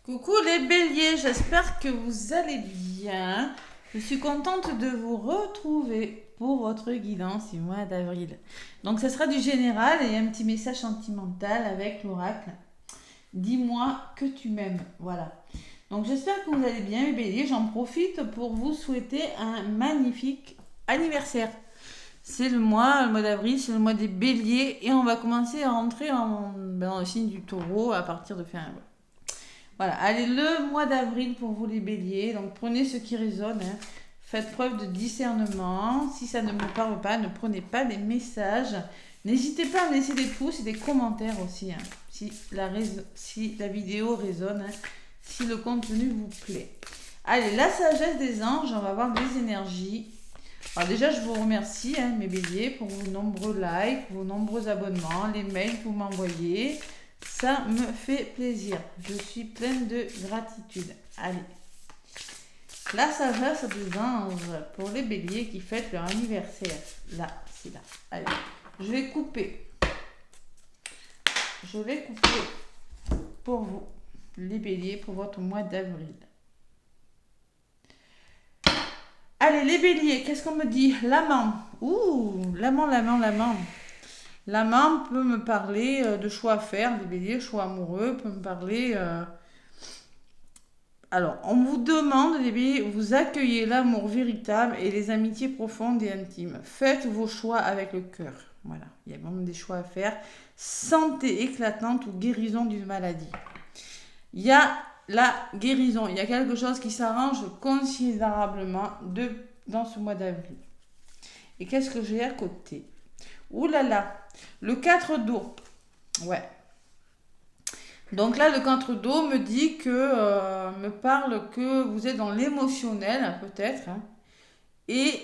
Coucou les béliers, j'espère que vous allez bien. Je suis contente de vous retrouver pour votre guidance du mois d'avril. Donc ça sera du général et un petit message sentimental avec l'oracle. Dis-moi que tu m'aimes. Voilà. Donc j'espère que vous allez bien les béliers. J'en profite pour vous souhaiter un magnifique anniversaire. C'est le mois d'avril, c'est le mois des béliers et on va commencer à rentrer dans le signe du taureau à partir de fin avril. Voilà, allez, le mois d'avril pour vous les béliers, donc prenez ce qui résonne, hein. Faites preuve de discernement, si ça ne me parle pas, ne prenez pas des messages, n'hésitez pas à me laisser des pouces et des commentaires aussi, hein, si la vidéo résonne, hein, si le contenu vous plaît. Allez, la sagesse des anges, on va voir les énergies. Alors déjà, je vous remercie, hein, mes béliers, pour vos nombreux likes, vos nombreux abonnements, les mails que vous m'envoyez. Ça me fait plaisir. Je suis pleine de gratitude. Allez. La sagesse des anges pour les béliers qui fêtent leur anniversaire. Là, c'est là. Allez. Je vais couper. Je vais couper pour vous, les béliers, pour votre mois d'avril. Allez, les béliers, qu'est-ce qu'on me dit? L'amant. Ouh, l'amant. L'amant peut me parler de choix à faire, les béliers, choix amoureux, peut me parler... Alors, on vous demande, les béliers, vous accueillez l'amour véritable et les amitiés profondes et intimes. Faites vos choix avec le cœur. Voilà, il y a vraiment des choix à faire. Santé éclatante ou guérison d'une maladie. Il y a la guérison, il y a quelque chose qui s'arrange considérablement dans ce mois d'avril. Et qu'est-ce que j'ai à côté? Ouh là là, le 4 d'eau. Ouais. Donc là, le 4 d'eau me dit me parle que vous êtes dans l'émotionnel, peut-être. Hein. Et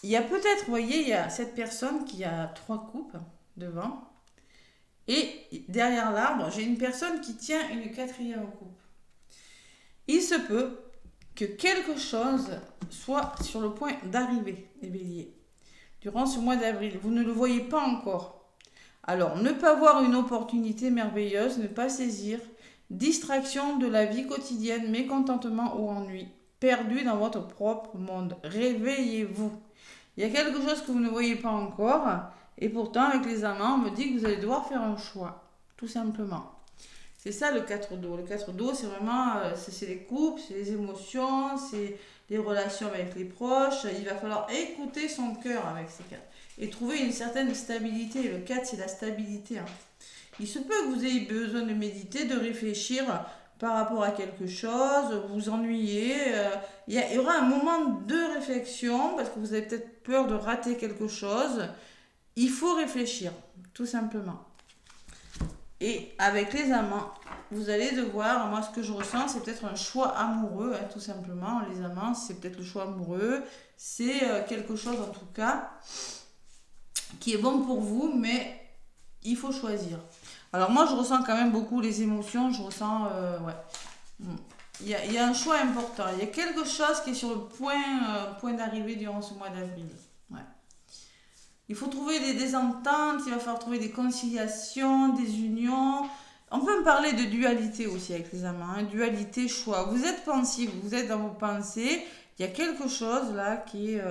il y a peut-être, vous voyez, il y a cette personne qui a 3 coupes devant. Et derrière l'arbre, j'ai une personne qui tient une 4e coupe. Il se peut que quelque chose soit sur le point d'arriver, les béliers. Durant ce mois d'avril, vous ne le voyez pas encore. Alors, ne pas voir une opportunité merveilleuse, ne pas saisir, distraction de la vie quotidienne, mécontentement ou ennui, perdu dans votre propre monde. Réveillez-vous. Il y a quelque chose que vous ne voyez pas encore, et pourtant, avec les amants, on me dit que vous allez devoir faire un choix, tout simplement. C'est ça le 4 d'eau. Le 4 d'eau, c'est vraiment, c'est les couples, c'est les émotions, c'est les relations avec les proches. Il va falloir écouter son cœur avec ces 4 et trouver une certaine stabilité. Le 4, c'est la stabilité. Hein. Il se peut que vous ayez besoin de méditer, de réfléchir par rapport à quelque chose, vous ennuyez. Il y aura un moment de réflexion parce que vous avez peut-être peur de rater quelque chose. Il faut réfléchir, tout simplement. Et avec les amants, vous allez devoir, moi ce que je ressens, c'est peut-être un choix amoureux, hein, tout simplement. Les amants, c'est peut-être le choix amoureux. C'est quelque chose en tout cas qui est bon pour vous, mais il faut choisir. Alors moi, je ressens quand même beaucoup les émotions. Je ressens, ouais. Il y a un choix important. Il y a quelque chose qui est sur le point d'arriver durant ce mois d'avril. Ouais. Il faut trouver des ententes, il va falloir trouver des conciliations, des unions. On peut me parler de dualité aussi avec les amants, hein. Dualité, choix. Vous êtes pensif, vous êtes dans vos pensées. Il y a quelque chose là qui est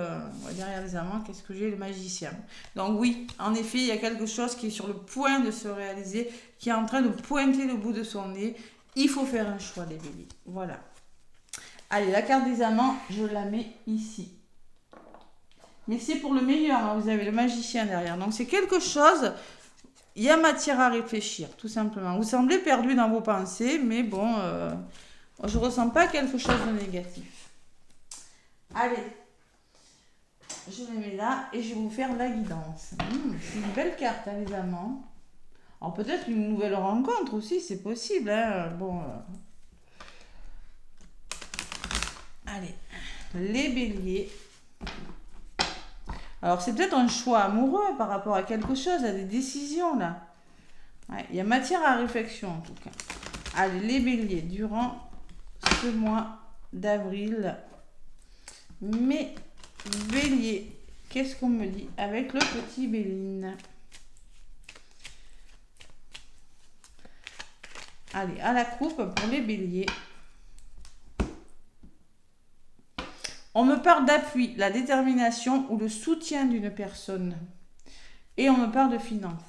derrière les amants. Qu'est-ce que j'ai? Le magicien. Donc oui, en effet, il y a quelque chose qui est sur le point de se réaliser, qui est en train de pointer le bout de son nez. Il faut faire un choix, les béliers. Voilà. Allez, la carte des amants, je la mets ici. Mais c'est pour le meilleur, hein. Vous avez le magicien derrière. Donc c'est quelque chose, il y a matière à réfléchir, tout simplement. Vous semblez perdu dans vos pensées, mais bon, je ne ressens pas quelque chose de négatif. Allez, je les mets là et je vais vous faire la guidance. C'est une belle carte, hein, les amants. Alors peut-être une nouvelle rencontre aussi, c'est possible. Hein. Bon, allez, les béliers. Alors, c'est peut-être un choix amoureux par rapport à quelque chose, à des décisions, là. Ouais, il y a matière à réflexion, en tout cas. Allez, les béliers, durant ce mois d'avril. Mes béliers, qu'est-ce qu'on me dit avec le petit Béline? Allez, à la coupe pour les béliers. On me parle d'appui, la détermination ou le soutien d'une personne. Et on me parle de finances.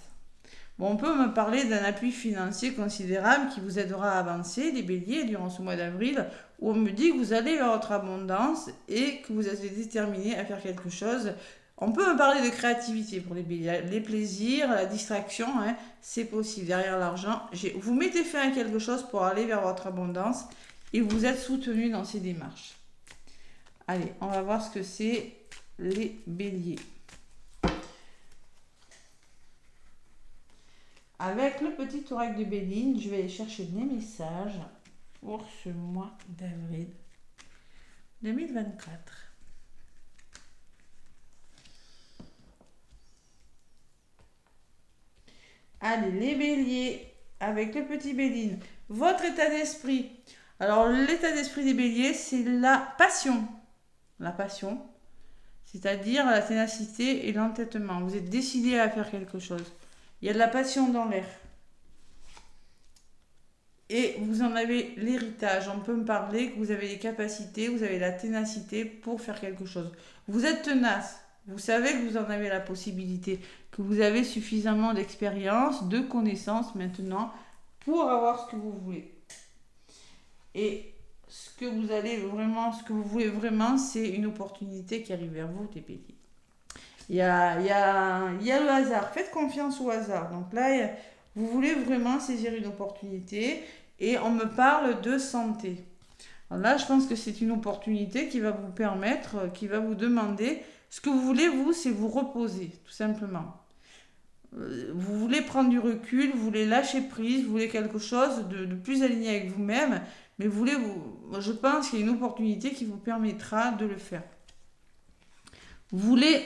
Bon, on peut me parler d'un appui financier considérable qui vous aidera à avancer, les béliers, durant ce mois d'avril, où on me dit que vous allez vers votre abondance et que vous êtes déterminé à faire quelque chose. On peut me parler de créativité pour les béliers, les plaisirs, la distraction, hein, c'est possible. Derrière l'argent, vous mettez fin à quelque chose pour aller vers votre abondance et vous êtes soutenu dans ces démarches. Allez, on va voir ce que c'est les béliers. Avec le petit oracle de Béline, je vais aller chercher les messages pour ce mois d'avril 2024. Allez, les béliers, avec le petit Béline. Votre état d'esprit. Alors, l'état d'esprit des béliers, c'est la passion. La passion, c'est-à-dire la ténacité et l'entêtement. Vous êtes décidé à faire quelque chose. Il y a de la passion dans l'air. Et vous en avez l'héritage. On peut me parler que vous avez les capacités, vous avez la ténacité pour faire quelque chose. Vous êtes tenace. Vous savez que vous en avez la possibilité, que vous avez suffisamment d'expérience, de connaissances maintenant pour avoir ce que vous voulez. Et ce que vous voulez vraiment, c'est une opportunité qui arrive vers vous, les béliers. Il y a le hasard. Faites confiance au hasard. Donc là, vous voulez vraiment saisir une opportunité et on me parle de santé. Alors là, je pense que c'est une opportunité qui va vous permettre, qui va vous demander, ce que vous voulez, vous, c'est vous reposer, tout simplement. Vous voulez prendre du recul, vous voulez lâcher prise, vous voulez quelque chose de plus aligné avec vous-même, mais je pense qu'il y a une opportunité qui vous permettra de le faire. Vous voulez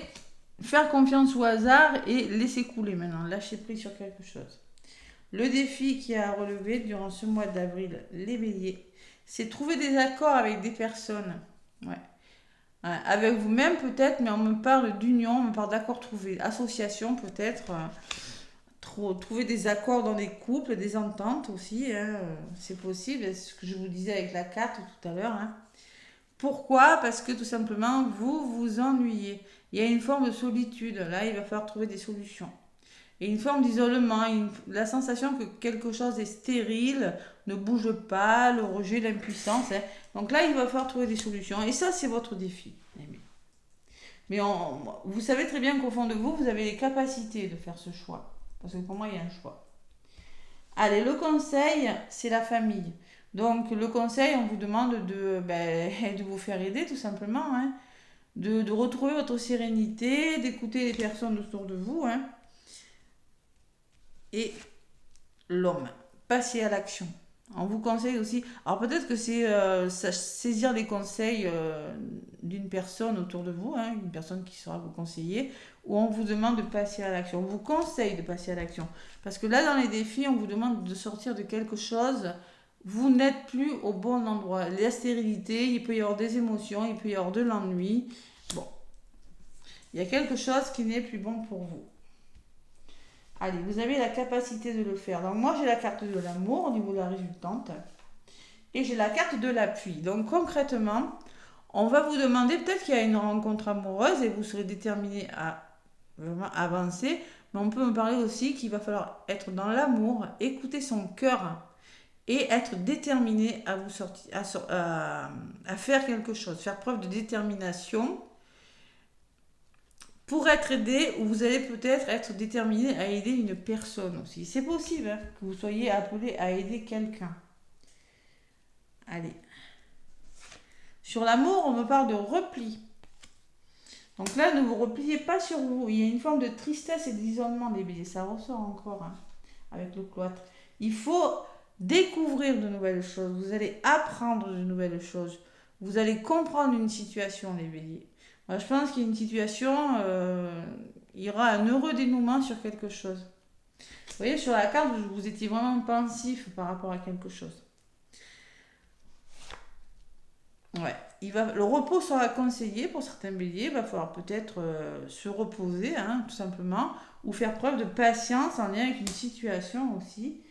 faire confiance au hasard et laisser couler maintenant, lâcher prise sur quelque chose. Le défi qui a à relever durant ce mois d'avril, les béliers, c'est trouver des accords avec des personnes. Ouais. Avec vous-même peut-être, mais on me parle d'union, on me parle d'accords trouvés. Association peut-être, trouver des accords dans des couples, des ententes aussi, hein, c'est possible, c'est ce que je vous disais avec la carte tout à l'heure. Hein. Pourquoi ? Parce que tout simplement, vous vous ennuyez. Il y a une forme de solitude, là il va falloir trouver des solutions. Et une forme d'isolement, la sensation que quelque chose est stérile, ne bouge pas, le rejet, l'impuissance. Hein. Donc là, il va falloir trouver des solutions. Et ça, c'est votre défi. Mais vous savez très bien qu'au fond de vous, vous avez les capacités de faire ce choix. Parce que pour moi, il y a un choix. Allez, le conseil, c'est la famille. Donc le conseil, on vous demande de vous faire aider tout simplement. Hein. De retrouver votre sérénité, d'écouter les personnes autour de vous. Hein. Et l'homme, passer à l'action. On vous conseille aussi, alors peut-être que c'est saisir les conseils d'une personne autour de vous, hein, une personne qui sera vous conseiller, ou on vous demande de passer à l'action. On vous conseille de passer à l'action. Parce que là, dans les défis, on vous demande de sortir de quelque chose, vous n'êtes plus au bon endroit. La stérilité, il peut y avoir des émotions, il peut y avoir de l'ennui. Bon, il y a quelque chose qui n'est plus bon pour vous. Allez, vous avez la capacité de le faire. Donc moi, j'ai la carte de l'amour au niveau de la résultante. Et j'ai la carte de l'appui. Donc concrètement, on va vous demander, peut-être qu'il y a une rencontre amoureuse et vous serez déterminé à vraiment avancer. Mais on peut me parler aussi qu'il va falloir être dans l'amour, écouter son cœur et être déterminé à vous sortir, à faire quelque chose, faire preuve de détermination. Pour être aidé, ou vous allez peut-être être déterminé à aider une personne aussi. C'est possible hein, que vous soyez appelé à aider quelqu'un. Allez. Sur l'amour, on me parle de repli. Donc là, ne vous repliez pas sur vous. Il y a une forme de tristesse et d'isolement des béliers. Ça ressort encore hein, avec le cloître. Il faut découvrir de nouvelles choses. Vous allez apprendre de nouvelles choses. Vous allez comprendre une situation, les béliers. Moi, je pense qu'il y a une situation, il y aura un heureux dénouement sur quelque chose. Vous voyez, sur la carte, vous étiez vraiment pensif par rapport à quelque chose. Ouais, le repos sera conseillé pour certains béliers. Il va falloir peut-être se reposer, hein, tout simplement, ou faire preuve de patience en lien avec une situation aussi.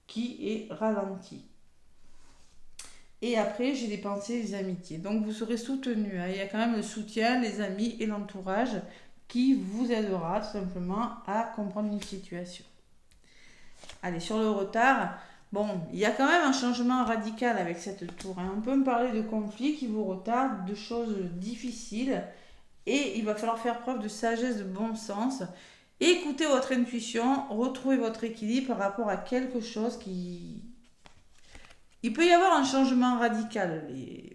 qui est ralenti. Et après, j'ai les pensées et les amitiés. Donc, vous serez soutenu. Hein. Il y a quand même le soutien, les amis et l'entourage qui vous aidera tout simplement à comprendre une situation. Allez, sur le retard, bon, il y a quand même un changement radical avec cette tour. Hein. On peut me parler de conflits qui vous retardent, de choses difficiles. Et il va falloir faire preuve de sagesse, de bon sens. Écoutez votre intuition, retrouvez votre équilibre par rapport à quelque chose qui... Il peut y avoir un changement radical,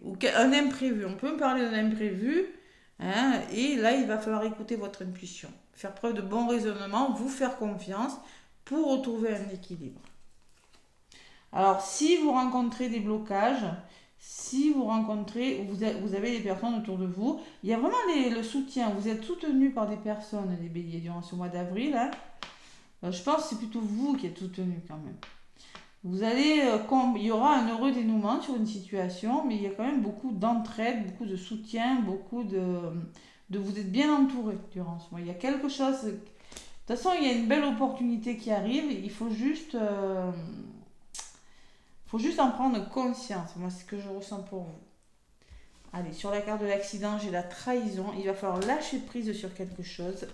ou un imprévu. On peut me parler d'un imprévu, hein, et là, il va falloir écouter votre intuition. Faire preuve de bon raisonnement, vous faire confiance pour retrouver un équilibre. Alors, si vous rencontrez des blocages, si vous rencontrez, vous avez des personnes autour de vous, il y a vraiment le soutien. Vous êtes soutenu par des personnes, les béliers, durant ce mois d'avril. Hein. Je pense que c'est plutôt vous qui êtes soutenu quand même. Vous allez, il y aura un heureux dénouement sur une situation, mais il y a quand même beaucoup d'entraide, beaucoup de soutien, beaucoup de vous êtes bien entouré durant ce mois. Il y a quelque chose. De toute façon, il y a une belle opportunité qui arrive. Il faut juste en prendre conscience. Moi, c'est ce que je ressens pour vous. Allez, sur la carte de l'accident, j'ai la trahison. Il va falloir lâcher prise sur quelque chose.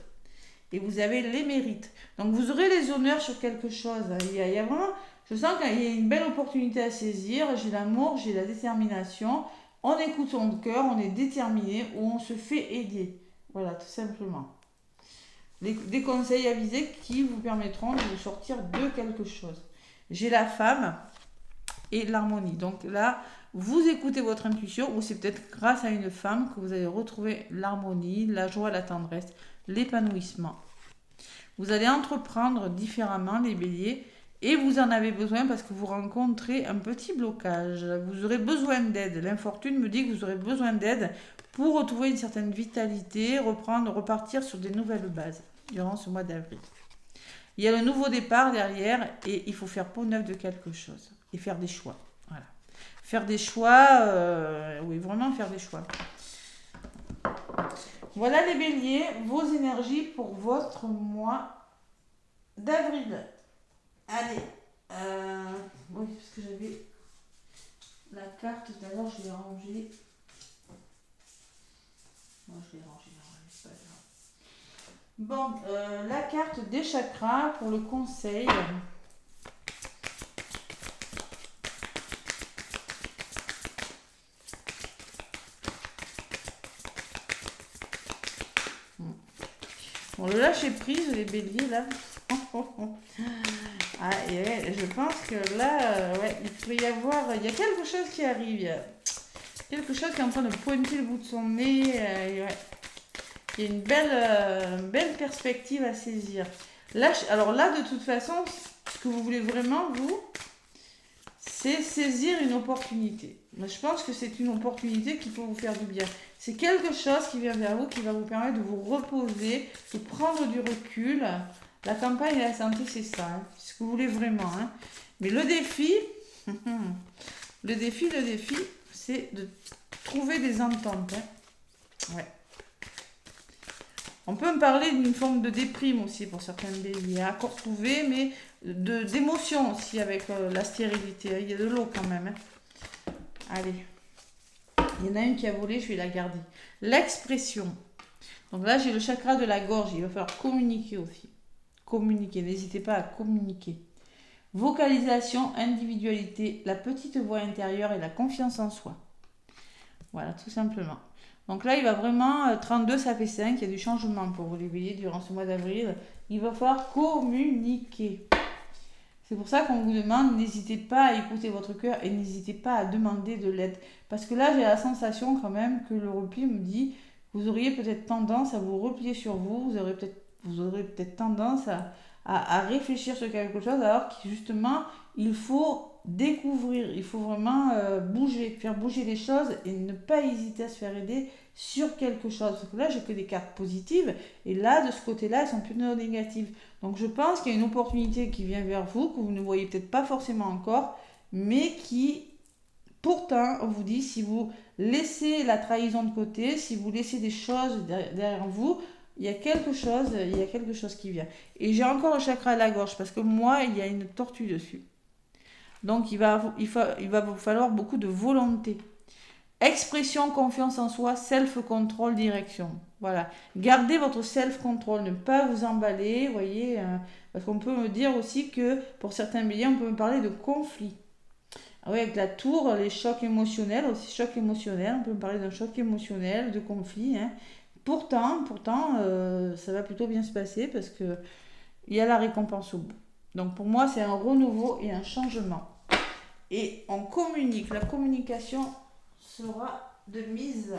Et vous avez les mérites. Donc, vous aurez les honneurs sur quelque chose. Il y a vraiment... Je sens qu'il y a une belle opportunité à saisir. J'ai l'amour, j'ai la détermination. On écoute son cœur, on est déterminé ou on se fait aider. Voilà, tout simplement. Des conseils avisés qui vous permettront de vous sortir de quelque chose. J'ai la femme et l'harmonie. Donc là, vous écoutez votre intuition ou c'est peut-être grâce à une femme que vous allez retrouver l'harmonie, la joie, la tendresse, l'épanouissement. Vous allez entreprendre différemment les béliers et vous en avez besoin parce que vous rencontrez un petit blocage. Vous aurez besoin d'aide. L'infortune me dit que vous aurez besoin d'aide pour retrouver une certaine vitalité, repartir sur des nouvelles bases durant ce mois d'avril. Il y a le nouveau départ derrière et il faut faire peau neuve de quelque chose et faire des choix. Voilà. Faire des choix, oui, vraiment faire des choix. Voilà les béliers, vos énergies pour votre mois d'avril. Allez, oui, parce que j'avais la carte tout à l'heure, je l'ai rangée. Moi, je l'ai rangée, c'est pas grave. Bon, la carte des chakras pour le conseil. Bon, le lâcher prise, les béliers, là. Ah, et ouais, je pense que là, ouais, il pourrait y avoir... Il y a quelque chose qui arrive. Il y a quelque chose qui est en train de pointer le bout de son nez. Ouais. Il y a une belle perspective à saisir. Là, alors là, de toute façon, ce que vous voulez vraiment, vous, c'est saisir une opportunité. Mais je pense que c'est une opportunité qui peut vous faire du bien. C'est quelque chose qui vient vers vous, qui va vous permettre de vous reposer, de prendre du recul. La campagne et la santé, c'est ça. Hein. C'est ce que vous voulez vraiment. Hein. Mais le défi, c'est de trouver des ententes. Hein. Ouais. On peut me parler d'une forme de déprime aussi pour certaines béliers. Encore trouvé, mais d'émotion aussi avec la stérilité. Il y a de l'eau quand même. Hein. Allez. Il y en a une qui a volé, je vais la garder. L'expression. Donc là, j'ai le chakra de la gorge. Il va falloir communiquer aussi. Communiquer. N'hésitez pas à communiquer. Vocalisation, individualité, la petite voix intérieure et la confiance en soi. Voilà, tout simplement. Donc là, il va vraiment, 32, ça fait 5, il y a du changement pour vous les béliers durant ce mois d'avril. Il va falloir communiquer. C'est pour ça qu'on vous demande, n'hésitez pas à écouter votre cœur et n'hésitez pas à demander de l'aide. Parce que là, j'ai la sensation quand même que le repli me dit, vous auriez peut-être tendance à vous replier sur vous, vous aurez peut-être tendance à réfléchir sur quelque chose, alors que justement, il faut découvrir, il faut vraiment faire bouger les choses et ne pas hésiter à se faire aider sur quelque chose. Parce que là, j'ai que des cartes positives et là, de ce côté-là, elles sont plus négatives. Donc, je pense qu'il y a une opportunité qui vient vers vous, que vous ne voyez peut-être pas forcément encore, mais qui, pourtant, vous dit, si vous laissez la trahison de côté, si vous laissez des choses derrière vous, il y a quelque chose qui vient. Et j'ai encore le chakra à la gorge parce que moi, il y a une tortue dessus. Donc, il va vous falloir beaucoup de volonté. Expression, confiance en soi, self-control, direction. Voilà. Gardez votre self-control, ne pas vous emballer, voyez. Parce qu'on peut me dire aussi que pour certains béliers, on peut me parler de conflit. Ah oui, avec la tour, les chocs émotionnels, aussi choc émotionnel, on peut me parler d'un choc émotionnel, de conflit. Hein. Pourtant, ça va plutôt bien se passer parce que il y a la récompense au bout. Donc pour moi, c'est un renouveau et un changement. Et on communique. La communication sera de mise.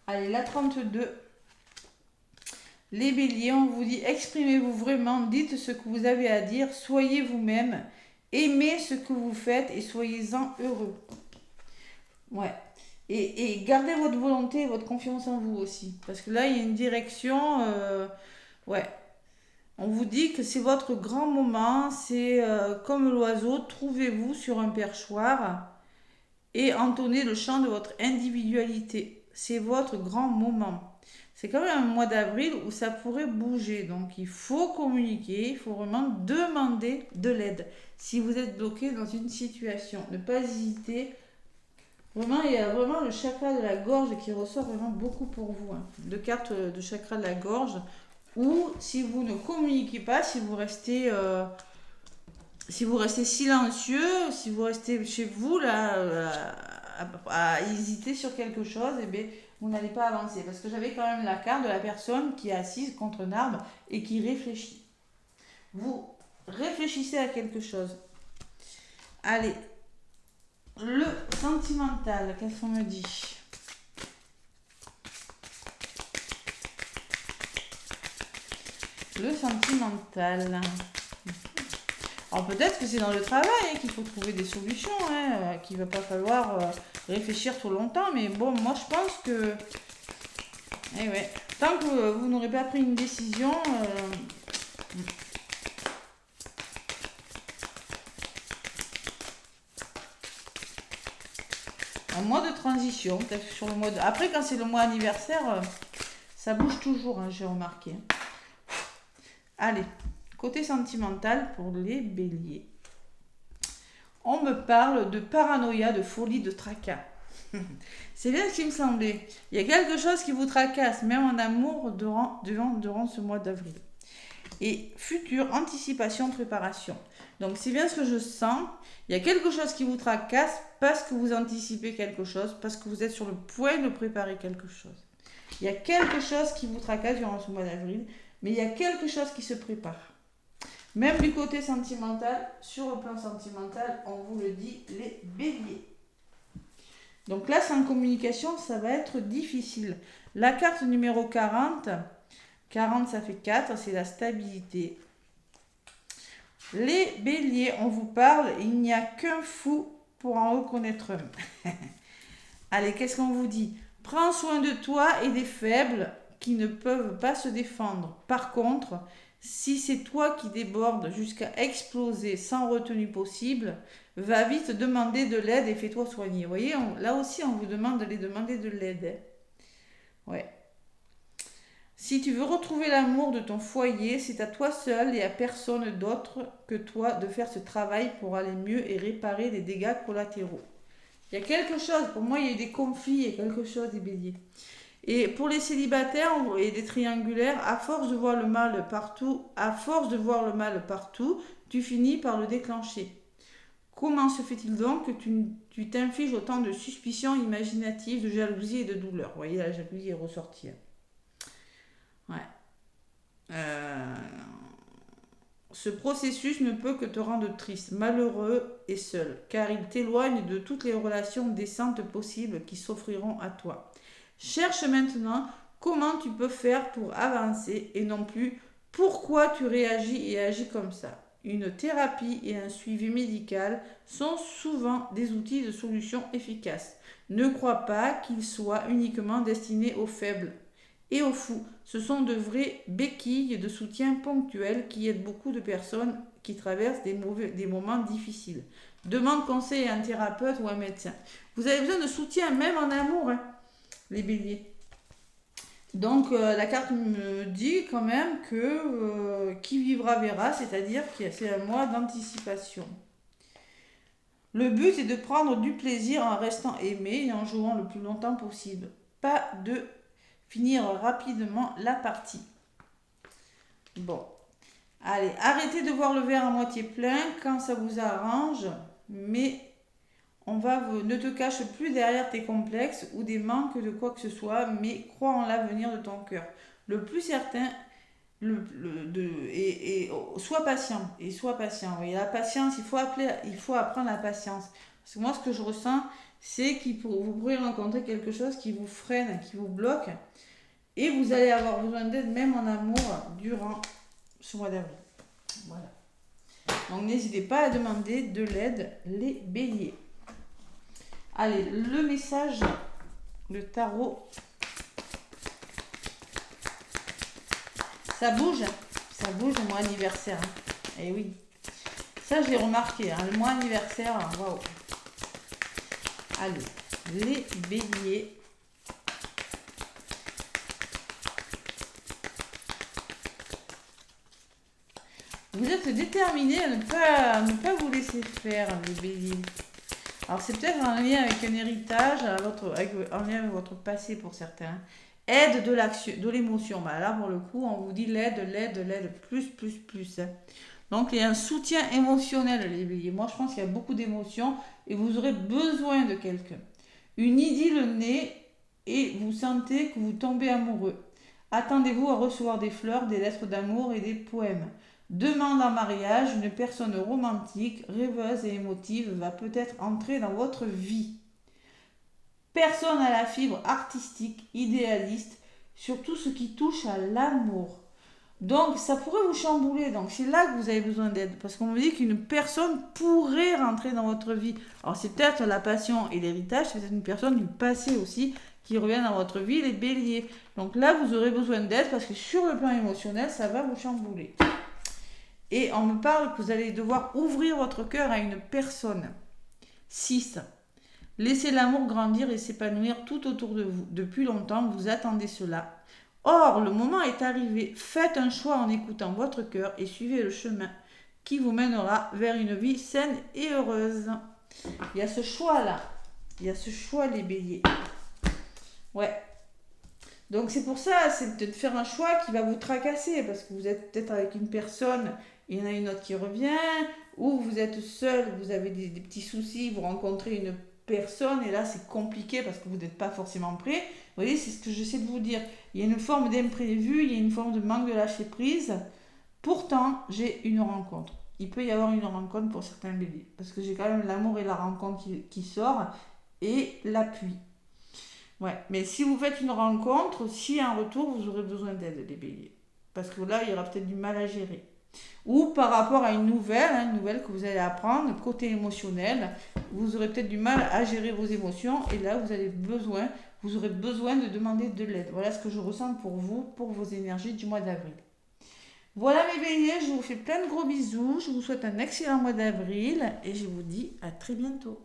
Allez, la 32. Les béliers, on vous dit, exprimez-vous vraiment, dites ce que vous avez à dire, soyez vous-même, aimez ce que vous faites et soyez-en heureux. Ouais. Et gardez votre volonté et votre confiance en vous aussi. Parce que là, il y a une direction. Ouais. On vous dit que c'est votre grand moment. C'est comme l'oiseau, trouvez-vous sur un perchoir et entonnez le chant de votre individualité. C'est votre grand moment. C'est quand même un mois d'avril où ça pourrait bouger. Donc il faut communiquer, il faut vraiment demander de l'aide. Si vous êtes bloqué dans une situation, ne pas hésiter. Vraiment, il y a vraiment le chakra de la gorge qui ressort vraiment beaucoup pour vous. Hein. Deux cartes de chakra de la gorge. Ou si vous ne communiquez pas, si vous restez silencieux, si vous restez chez vous là à hésiter sur quelque chose, eh bien, vous n'allez pas avancer. Parce que j'avais quand même la carte de la personne qui est assise contre un arbre et qui réfléchit. Vous réfléchissez à quelque chose. Allez, le sentimental, qu'est-ce qu'on me dit ? Le sentimental. Alors peut-être que c'est dans le travail hein, qu'il faut trouver des solutions, hein, qu'il ne va pas falloir réfléchir trop longtemps. Mais bon, moi je pense que... Eh ouais, tant que vous n'aurez pas pris une décision... Un mois de transition, peut-être sur le mois de... Après, quand c'est le mois anniversaire, ça bouge toujours, hein, j'ai remarqué. Allez, côté sentimental pour les béliers. On me parle de paranoïa, de folie, de tracas. C'est bien ce qui me semblait. Il y a quelque chose qui vous tracasse, même en amour, durant ce mois d'avril. Et future anticipation, préparation. Donc c'est bien ce que je sens. Il y a quelque chose qui vous tracasse parce que vous anticipez quelque chose, parce que vous êtes sur le point de préparer quelque chose. Il y a quelque chose qui vous tracasse durant ce mois d'avril, mais il y a quelque chose qui se prépare. Même du côté sentimental, sur le plan sentimental, on vous le dit, les béliers. Donc là, sans communication, ça va être difficile. La carte numéro 40, 40 ça fait 4, c'est la stabilité. Les béliers, on vous parle, il n'y a qu'un fou pour en reconnaître un. Allez, qu'est-ce qu'on vous dit ? Prends soin de toi et des faibles qui ne peuvent pas se défendre. Par contre, si c'est toi qui débordes jusqu'à exploser sans retenue possible, va vite demander de l'aide et fais-toi soigner. Vous voyez, là aussi, on vous demande d'aller demander de l'aide. Ouais. Si tu veux retrouver l'amour de ton foyer, c'est à toi seul et à personne d'autre que toi de faire ce travail pour aller mieux et réparer les dégâts collatéraux. Il y a quelque chose, pour moi il y a eu des conflits, il y a quelque chose des béliers. Et pour les célibataires et des triangulaires, à force de voir le mal partout, tu finis par le déclencher. Comment se fait-il donc que tu t'infliges autant de suspicions imaginatives, de jalousie et de douleur ? Vous voyez, la jalousie est ressortie. Ouais. Ce processus ne peut que te rendre triste, malheureux et seul, car il t'éloigne de toutes les relations décentes possibles qui s'offriront à toi. Cherche maintenant comment tu peux faire pour avancer et non plus pourquoi tu réagis et agis comme ça. Une thérapie et un suivi médical sont souvent des outils de solution efficaces. Ne crois pas qu'ils soient uniquement destinés aux faibles et aux fous. Ce sont de vraies béquilles de soutien ponctuels qui aident beaucoup de personnes qui traversent des moments difficiles. Demande conseil à un thérapeute ou à un médecin. Vous avez besoin de soutien même en amour, hein, les béliers. Donc la carte me dit quand même que qui vivra verra, c'est-à-dire que c'est un mois d'anticipation. Le but est de prendre du plaisir en restant aimé et en jouant le plus longtemps possible. Pas de finir rapidement la partie. Bon. Allez, arrêtez de voir le verre à moitié plein quand ça vous arrange, mais ne te cache plus derrière tes complexes ou des manques de quoi que ce soit, mais crois en l'avenir de ton cœur. Le plus certain, sois patient, et sois patient. Et la patience, il faut apprendre la patience. Parce que moi, ce que je ressens, c'est vous pourrez rencontrer quelque chose qui vous freine, qui vous bloque, et vous allez avoir besoin d'aide, même en amour, durant ce mois d'avril. Voilà. Donc n'hésitez pas à demander de l'aide, les béliers. Allez, le message, le tarot. Ça bouge le mois anniversaire. Eh oui. Ça, j'ai remarqué. Le mois anniversaire, waouh. Allez, les béliers. Vous êtes déterminés à ne pas vous laisser faire, les béliers. Alors, c'est peut-être en lien avec un héritage, en lien avec votre passé pour certains. Aide de l'action, de l'émotion. Là, pour le coup, on vous dit l'aide, plus. Donc, il y a un soutien émotionnel, les béliers. Moi, je pense qu'il y a beaucoup d'émotions et vous aurez besoin de quelqu'un. Une idylle naît et vous sentez que vous tombez amoureux. Attendez-vous à recevoir des fleurs, des lettres d'amour et des poèmes. Demande en mariage, une personne romantique, rêveuse et émotive va peut-être entrer dans votre vie. Personne à la fibre artistique, idéaliste, sur tout ce qui touche à l'amour. Donc, ça pourrait vous chambouler. Donc, c'est là que vous avez besoin d'aide. Parce qu'on me dit qu'une personne pourrait rentrer dans votre vie. Alors, c'est peut-être la passion et l'héritage. C'est peut-être une personne du passé aussi qui revient dans votre vie, les béliers. Donc là, vous aurez besoin d'aide parce que sur le plan émotionnel, ça va vous chambouler. Et on me parle que vous allez devoir ouvrir votre cœur à une personne. 6. Laissez l'amour grandir et s'épanouir tout autour de vous. Depuis longtemps, vous attendez cela. Or, le moment est arrivé. Faites un choix en écoutant votre cœur et suivez le chemin qui vous mènera vers une vie saine et heureuse. Il y a ce choix-là. Il y a ce choix, les béliers. Ouais. Donc c'est pour ça, c'est peut-être faire un choix qui va vous tracasser parce que vous êtes peut-être avec une personne, il y en a une autre qui revient, ou vous êtes seul, vous avez des petits soucis, vous rencontrez une personne et là c'est compliqué parce que vous n'êtes pas forcément prêt. Vous voyez, c'est ce que j'essaie de vous dire. Il y a une forme d'imprévu, il y a une forme de manque de lâcher prise. Pourtant, j'ai une rencontre. Il peut y avoir une rencontre pour certains béliers parce que j'ai quand même l'amour et la rencontre qui sort et l'appui. Ouais, mais si vous faites une rencontre, si en retour vous aurez besoin d'aide, les béliers. Parce que là, il y aura peut-être du mal à gérer. Ou par rapport à une nouvelle que vous allez apprendre, côté émotionnel, vous aurez peut-être du mal à gérer vos émotions et là, vous aurez besoin de demander de l'aide. Voilà ce que je ressens pour vous, pour vos énergies du mois d'avril. Voilà mes béliers, je vous fais plein de gros bisous, je vous souhaite un excellent mois d'avril et je vous dis à très bientôt.